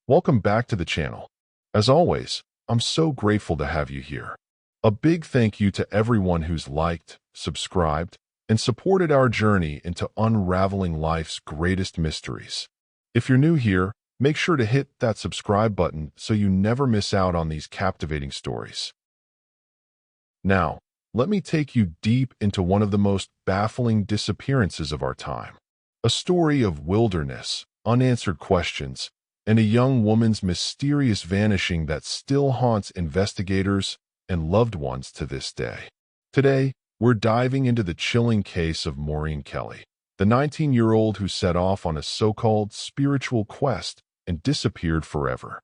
Welcome back to the channel. As always, I'm so grateful to have you here. A big thank you to everyone who's liked, subscribed, and supported our journey into unraveling life's greatest mysteries. If you're new here, make sure to hit that subscribe button so you never miss out on these captivating stories. Now, let me take you deep into one of the most baffling disappearances of our time. A story of wilderness, unanswered questions, and a young woman's mysterious vanishing that still haunts investigators and loved ones to this day. Today, we're diving into the chilling case of Maureen Kelly, the 19-year-old who set off on a so-called spiritual quest and disappeared forever.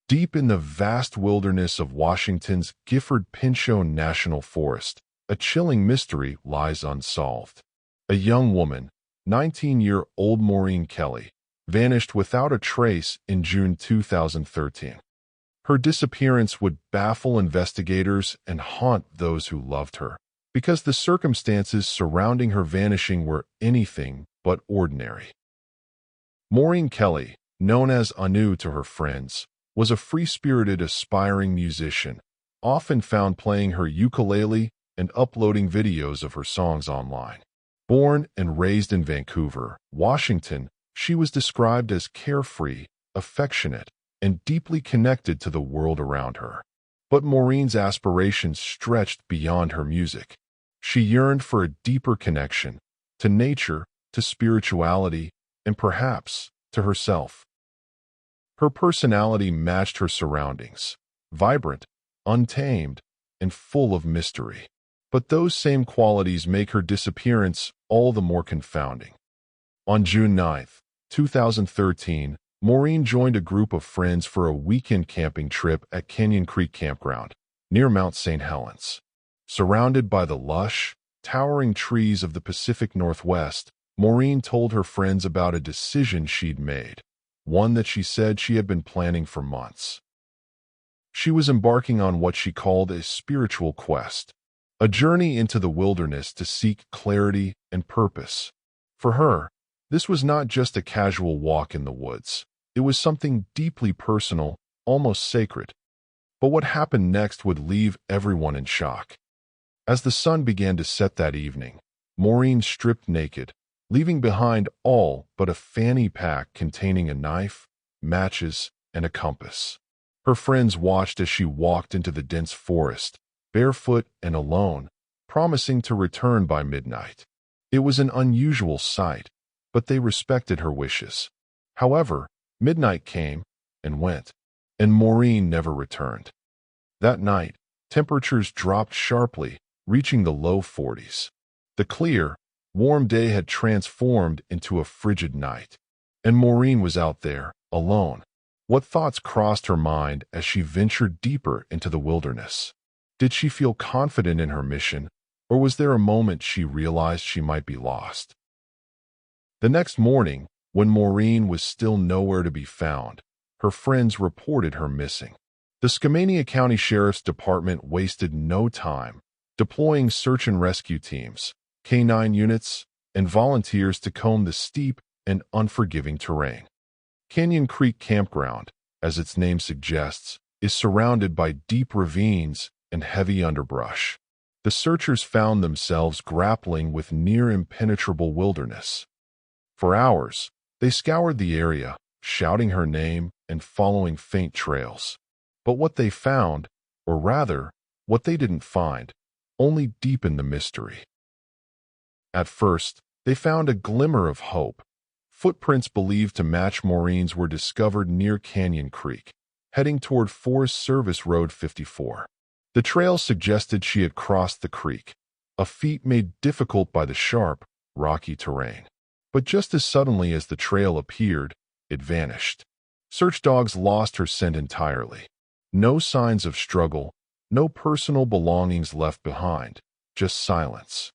Deep in the vast wilderness of Washington's Gifford-Pinchot National Forest, a chilling mystery lies unsolved. A young woman, 19-year-old Maureen Kelly, vanished without a trace in June 2013. Her disappearance would baffle investigators and haunt those who loved her, because the circumstances surrounding her vanishing were anything but ordinary. Maureen Kelly, known as Anu to her friends, was a free-spirited, aspiring musician, often found playing her ukulele and uploading videos of her songs online. Born and raised in Vancouver, Washington, she was described as carefree, affectionate, and deeply connected to the world around her. But Maureen's aspirations stretched beyond her music. She yearned for a deeper connection, to nature, to spirituality, and perhaps to herself. Her personality matched her surroundings, vibrant, untamed, and full of mystery. But those same qualities make her disappearance all the more confounding. On June 9, 2013, Maureen joined a group of friends for a weekend camping trip at Canyon Creek Campground, near Mount St. Helens. Surrounded by the lush, towering trees of the Pacific Northwest, Maureen told her friends about a decision she'd made, one that she said she had been planning for months. She was embarking on what she called a spiritual quest, a journey into the wilderness to seek clarity and purpose. For her, this was not just a casual walk in the woods. It was something deeply personal, almost sacred. But what happened next would leave everyone in shock. As the sun began to set that evening, Maureen stripped naked, leaving behind all but a fanny pack containing a knife, matches, and a compass. Her friends watched as she walked into the dense forest, barefoot and alone, promising to return by midnight. It was an unusual sight, but they respected her wishes. However, midnight came and went, and Maureen never returned. That night, temperatures dropped sharply, reaching the low 40s. The clear, warm day had transformed into a frigid night, and Maureen was out there, alone. What thoughts crossed her mind as she ventured deeper into the wilderness? Did she feel confident in her mission, or was there a moment she realized she might be lost? The next morning, when Maureen was still nowhere to be found, her friends reported her missing. The Skamania County Sheriff's Department wasted no time, deploying search and rescue teams, K-9 units, and volunteers to comb the steep and unforgiving terrain. Canyon Creek Campground, as its name suggests, is surrounded by deep ravines and heavy underbrush. The searchers found themselves grappling with near-impenetrable wilderness. For hours, they scoured the area, shouting her name and following faint trails. But what they found, or rather, what they didn't find, only deepened the mystery. At first, they found a glimmer of hope. Footprints believed to match Maureen's were discovered near Canyon Creek, heading toward Forest Service Road 54. The trail suggested she had crossed the creek, a feat made difficult by the sharp, rocky terrain. But just as suddenly as the trail appeared, it vanished. Search dogs lost her scent entirely. No signs of struggle, no personal belongings left behind, just silence.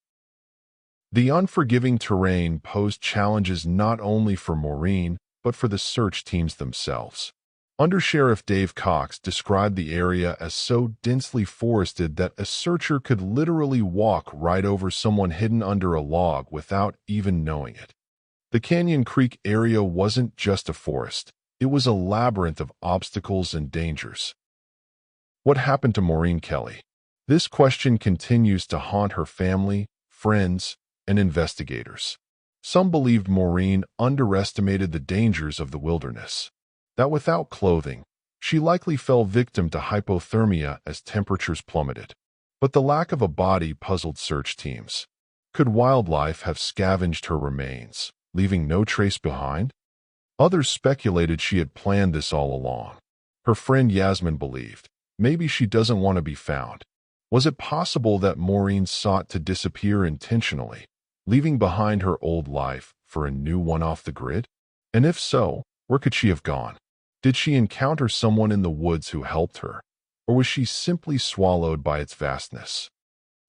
The unforgiving terrain posed challenges not only for Maureen, but for the search teams themselves. Under-Sheriff Dave Cox described the area as so densely forested that a searcher could literally walk right over someone hidden under a log without even knowing it. The Canyon Creek area wasn't just a forest. It was a labyrinth of obstacles and dangers. What happened to Maureen Kelly? This question continues to haunt her family, friends, and investigators. Some believed Maureen underestimated the dangers of the wilderness, that without clothing, she likely fell victim to hypothermia as temperatures plummeted. But the lack of a body puzzled search teams. Could wildlife have scavenged her remains, leaving no trace behind? Others speculated she had planned this all along. Her friend Yasmin believed, maybe she doesn't want to be found. Was it possible that Maureen sought to disappear intentionally, leaving behind her old life for a new one off the grid? And if so, where could she have gone? Did she encounter someone in the woods who helped her, or was she simply swallowed by its vastness?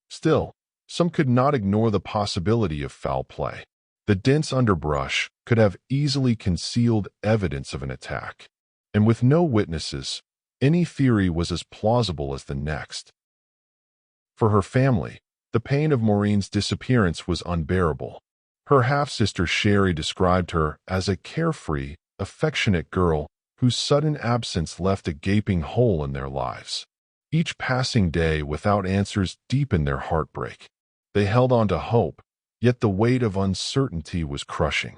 Still, some could not ignore the possibility of foul play. The dense underbrush could have easily concealed evidence of an attack, and with no witnesses, any theory was as plausible as the next. For her family, the pain of Maureen's disappearance was unbearable. Her half-sister Sherry described her as a carefree, affectionate girl whose sudden absence left a gaping hole in their lives. Each passing day without answers deepened their heartbreak. They held on to hope, yet the weight of uncertainty was crushing.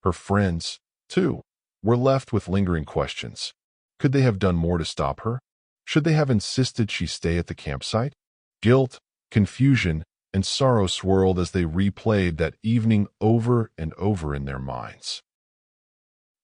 Her friends, too, were left with lingering questions. Could they have done more to stop her? Should they have insisted she stay at the campsite? Guilt, confusion, and sorrow swirled as they replayed that evening over and over in their minds.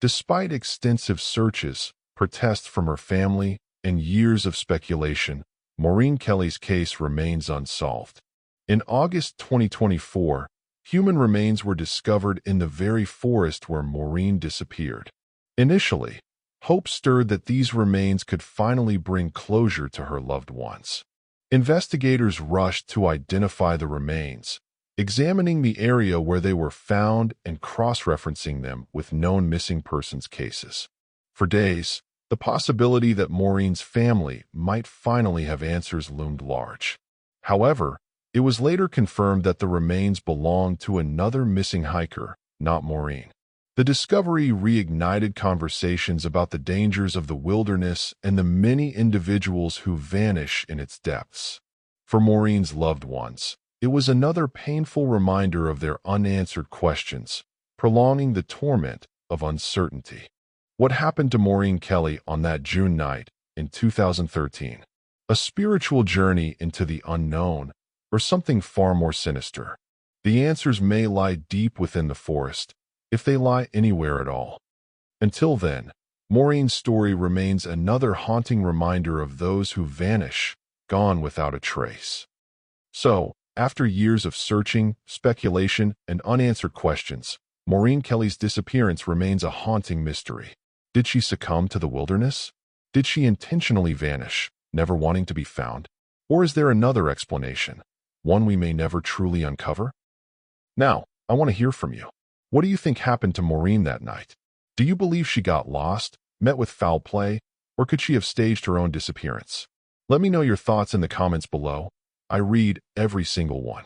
Despite extensive searches, protests from her family, and years of speculation, Maureen Kelly's case remains unsolved. In August 2024, human remains were discovered in the very forest where Maureen disappeared. Initially, hope stirred that these remains could finally bring closure to her loved ones. Investigators rushed to identify the remains, examining the area where they were found and cross-referencing them with known missing persons cases. For days, the possibility that Maureen's family might finally have answers loomed large. However, it was later confirmed that the remains belonged to another missing hiker, not Maureen. The discovery reignited conversations about the dangers of the wilderness and the many individuals who vanish in its depths. For Maureen's loved ones, it was another painful reminder of their unanswered questions, prolonging the torment of uncertainty. What happened to Maureen Kelly on that June night in 2013? A spiritual journey into the unknown, or something far more sinister? The answers may lie deep within the forest, if they lie anywhere at all. Until then, Maureen's story remains another haunting reminder of those who vanish, gone without a trace. So, after years of searching, speculation, and unanswered questions, Maureen Kelly's disappearance remains a haunting mystery. Did she succumb to the wilderness? Did she intentionally vanish, never wanting to be found? Or is there another explanation, one we may never truly uncover? Now, I want to hear from you. What do you think happened to Maureen that night? Do you believe she got lost, met with foul play, or could she have staged her own disappearance? Let me know your thoughts in the comments below. I read every single one.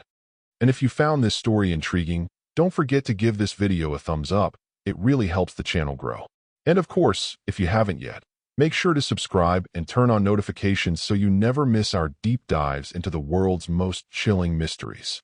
And if you found this story intriguing, don't forget to give this video a thumbs up. It really helps the channel grow. And of course, if you haven't yet, make sure to subscribe and turn on notifications so you never miss our deep dives into the world's most chilling mysteries.